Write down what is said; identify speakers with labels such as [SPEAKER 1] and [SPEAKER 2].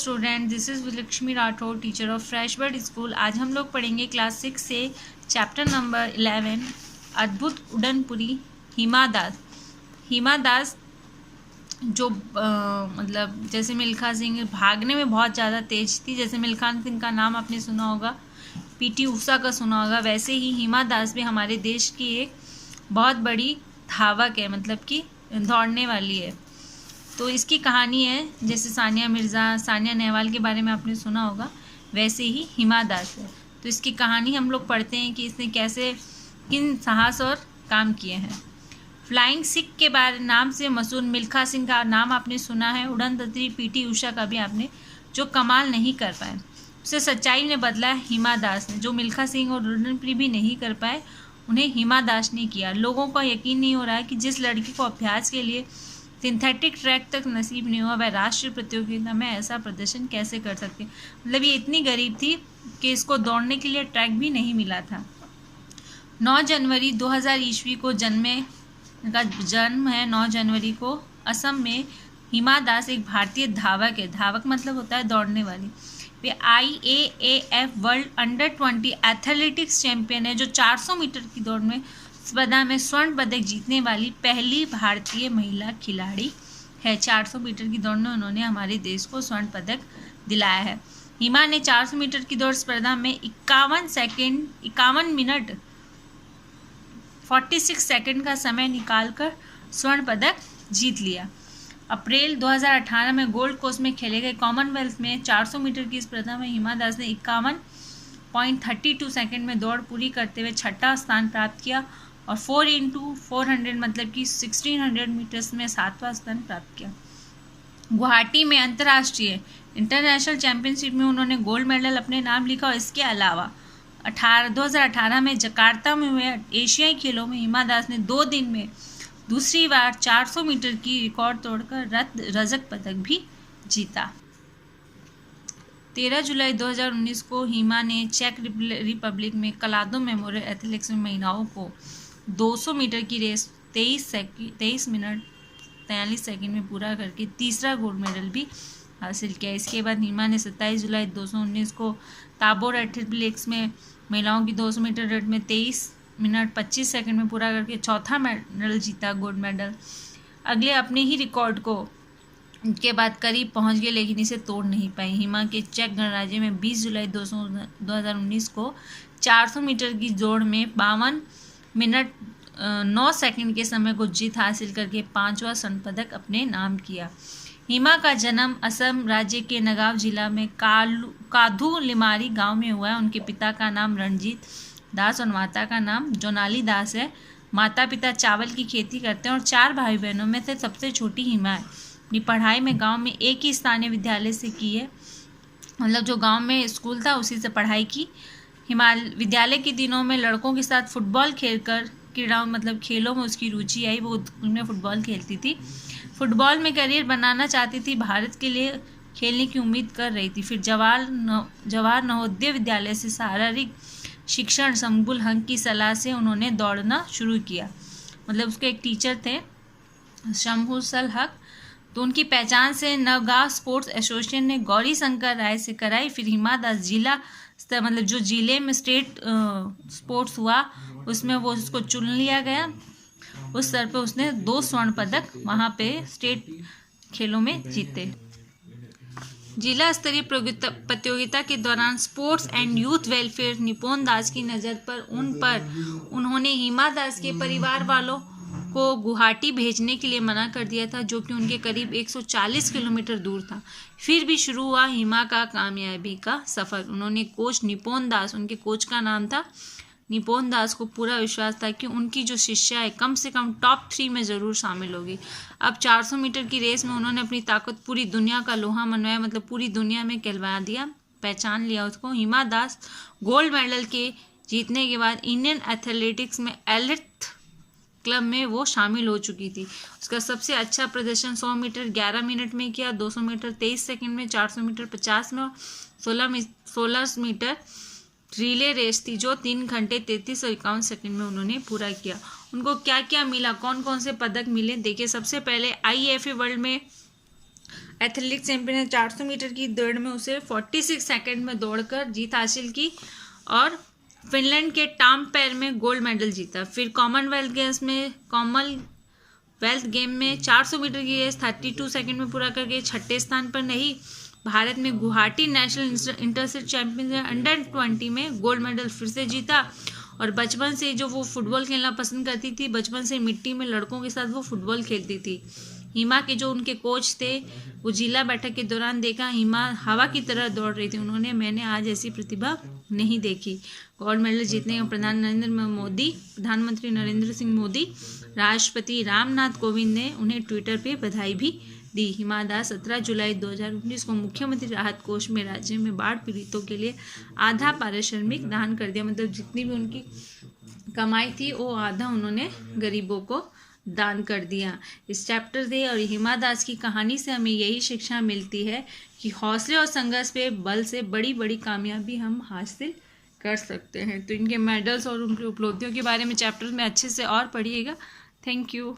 [SPEAKER 1] Student, this is Vilakshmi Rathore, teacher of Freshbird school. आज हम लोग पढ़ेंगे क्लास 6 से चैप्टर नंबर 11 अद्भुत उड़नपुरी हिमा दास। हिमा दास जो मतलब जैसे मिल्खा सिंह भागने में बहुत ज़्यादा तेज थी, जैसे मिल्खा सिंह का नाम आपने सुना होगा, पीटी ऊषा का सुना होगा, वैसे ही हिमा दास भी हमारे देश की एक बहुत बड़ी धावक है, मतलब कि दौड़ने वाली है। तो इसकी कहानी है जैसे सानिया मिर्ज़ा, सानिया नेहवाल के बारे में आपने सुना होगा, वैसे ही हिमा दास है। तो इसकी कहानी हम लोग पढ़ते हैं कि इसने कैसे किन साहस और काम किए हैं। फ्लाइंग सिख के बारे नाम से मशहूर मिल्खा सिंह का नाम आपने सुना है, उड़नदस्ती पीटी ऊषा का भी आपने, जो कमाल नहीं कर पाए उसे सच्चाई ने बदला हिमा दास ने। जो मिल्खा सिंह और उड़नपुरी भी नहीं कर पाए, उन्हें हिमा दास ने किया। लोगों का यकीन नहीं हो रहा है कि जिस लड़की को अभ्यास के लिए सिंथेटिक ट्रैक तक नसीब नहीं हुआ, वह राष्ट्रीय प्रतियोगिता में ऐसा प्रदर्शन कैसे कर सकती। मतलब ये इतनी गरीब थी कि इसको दौड़ने के लिए ट्रैक भी नहीं मिला था। 9 जनवरी 2000 ईस्वी को जन्म है 9 जनवरी को असम में। हिमा दास एक भारतीय धावक है। धावक मतलब होता है दौड़ने वाली। वे IAAF world under 20 athletics champion है, जो 400 मीटर की दौड़ में स्पर्धा में स्वर्ण पदक जीतने वाली पहली भारतीय महिला खिलाड़ी है। 400 मीटर की दौड़ में उन्होंने हमारे देश को स्वर्ण पदक दिलाया है। हिमा ने 400 मीटर की दौड़ स्पर्धा में 51 मिनट 46 सेकंड का समय निकालकर स्वर्ण पदक जीत लिया। अप्रैल 2018 में गोल्ड कोस्ट में खेले गए कॉमनवेल्थ में 400 मीटर की स्पर्धा में हिमा दास ने 51.32 सेकंड में दौड़ पूरी करते हुए छठा स्थान प्राप्त किया और 4x400 मतलब कि 1600 मीटर्स में 7वां स्थान प्राप्त किया। गुवाहाटी में अंतर्राष्ट्रीय इंटरनेशनल चैंपियनशिप में उन्होंने गोल्ड मेडल अपने नाम लिखा और इसके अलावा 2018 में जकार्ता में हुए एशियाई खेलों में हिमा दास ने 2 दिन में दूसरी बार 400 मीटर की रिकॉर्ड तोड़कर रजत पदक भी जीता। 13 जुलाई 2019 को हिमा ने चेक रिपब्लिक में कलादो मेमोरियल एथलेटिक्स में महिलाओं को 200 मीटर की रेस 23 मिनट 43 सेकंड में पूरा करके तीसरा गोल्ड मेडल भी हासिल किया। इसके बाद हिमा ने 27 जुलाई 2019 को ताबोर एथलेटिक्स में महिलाओं की 200 मीटर रेस में 23 मिनट 25 सेकंड में पूरा करके चौथा मेडल जीता, गोल्ड मेडल। अगले अपने ही रिकॉर्ड को के बाद करीब पहुंच गए, लेकिन इसे तोड़ नहीं पाई। हिमा के चेक गणराज्य में 20 जुलाई 2019 को 400 मीटर की दौड़ में 52 मिनट 9 सेकंड के समय को जीत हासिल करके 5वां स्वर्ण पदक अपने नाम किया। हिमा का जन्म असम राज्य के नगाव जिला में काधू लिमारी गांव में हुआ है। उनके पिता का नाम रणजीत दास और माता का नाम जोनाली दास है। माता पिता चावल की खेती करते हैं और 4 भाई बहनों में से सबसे छोटी हिमा है। अपनी पढ़ाई में गांव में एक ही स्थानीय विद्यालय से की है, मतलब जो गांव में स्कूल था उसी से पढ़ाई की। विद्यालय के दिनों में लड़कों के साथ फुटबॉल खेलकर क्रीड़ाओं मतलब खेलों में उसकी रुचि आई, वो उनमें फुटबॉल खेलती थी। फुटबॉल में करियर बनाना चाहती थी, भारत के लिए खेलने की उम्मीद कर रही थी। फिर जवाहर नवोदय विद्यालय से शारीरिक शिक्षण समबुल हक की सलाह से उन्होंने दौड़ना शुरू किया। मतलब उसके एक टीचर थे शमहुसल हक, तो उनकी पहचान से नवगांव स्पोर्ट्स एसोसिएशन ने गौरी शंकर राय से कराई। फिर हिमा दास जिला मतलब जो जिले में स्टेट स्पोर्ट्स हुआ उसमें वो उसको चुन लिया गया। उस स्तर पे उसने 2 स्वर्ण पदक वहाँ पे स्टेट खेलों में जीते। जिला स्तरीय प्रतियोगिता के दौरान स्पोर्ट्स एंड यूथ वेलफेयर निपुण दास की नज़र पर उन्होंने हिमा दास के परिवार वालों को गुवाहाटी भेजने के लिए मना कर दिया था, जो कि उनके करीब 140 किलोमीटर दूर था। फिर भी शुरू हुआ हिमा का कामयाबी का सफ़र। उन्होंने कोच निपुण दास, उनके कोच का नाम था निपुण दास, को पूरा विश्वास था कि उनकी जो शिष्या है कम से कम टॉप 3 में ज़रूर शामिल होगी। अब 400 मीटर की रेस में उन्होंने अपनी ताकत पूरी दुनिया का लोहा मनवाया, मतलब पूरी दुनिया में कहलवा दिया, पहचान लिया उसको। हिमा दास गोल्ड मेडल के जीतने के बाद इंडियन एथलेटिक्स में एलिट क्लब में वो शामिल हो चुकी थी। उसका सबसे अच्छा प्रदर्शन 100 मीटर 11 मिनट में किया, 200 मीटर 23 सेकंड में, 400 मीटर 50 में, 16 मीटर रिले रेस थी जो 3 घंटे 33 और 51 सेकंड में उन्होंने पूरा किया। उनको क्या क्या मिला, कौन कौन से पदक मिले, देखिए। सबसे पहले IAAF वर्ल्ड में एथलेटिक्स चैंपियन है। 400 मीटर की दौड़ में उसे 46 सेकंड में दौड़कर जीत हासिल की और फिनलैंड के टाम्पेर में गोल्ड मेडल जीता। फिर कॉमनवेल्थ गेम में 400 मीटर की रेस 32 सेकंड में पूरा करके छठे स्थान पर रही। भारत में Guwahati national intercity championship under 20 में गोल्ड मेडल फिर से जीता। और बचपन से जो वो फुटबॉल खेलना पसंद करती थी, बचपन से मिट्टी में लड़कों के साथ वो फुटबॉल खेलती थी। हिमा के जो उनके कोच थे, वो जिला बैठक के दौरान देखा हिमा हवा की तरह दौड़ रही थी। उन्होंने मैंने आज ऐसी प्रतिभा नहीं देखी। गोल्ड मेडल जीतने का प्रधानमंत्री नरेंद्र सिंह मोदी, राष्ट्रपति रामनाथ कोविंद ने उन्हें ट्विटर पे बधाई भी दी। हिमा दास 17 जुलाई 2019 को मुख्यमंत्री राहत कोष में राज्य में बाढ़ पीड़ितों के लिए आधा पारिश्रमिक दान कर दिया। मतलब जितनी भी उनकी कमाई थी वो आधा उन्होंने गरीबों को दान कर दिया। इस चैप्टर से और हिमा दास की कहानी से हमें यही शिक्षा मिलती है कि हौसले और संघर्ष पे बल से बड़ी बड़ी कामयाबी हम हासिल कर सकते हैं। तो इनके मेडल्स और उनकी उपलब्धियों के बारे में चैप्टर में अच्छे से और पढ़िएगा। Thank you.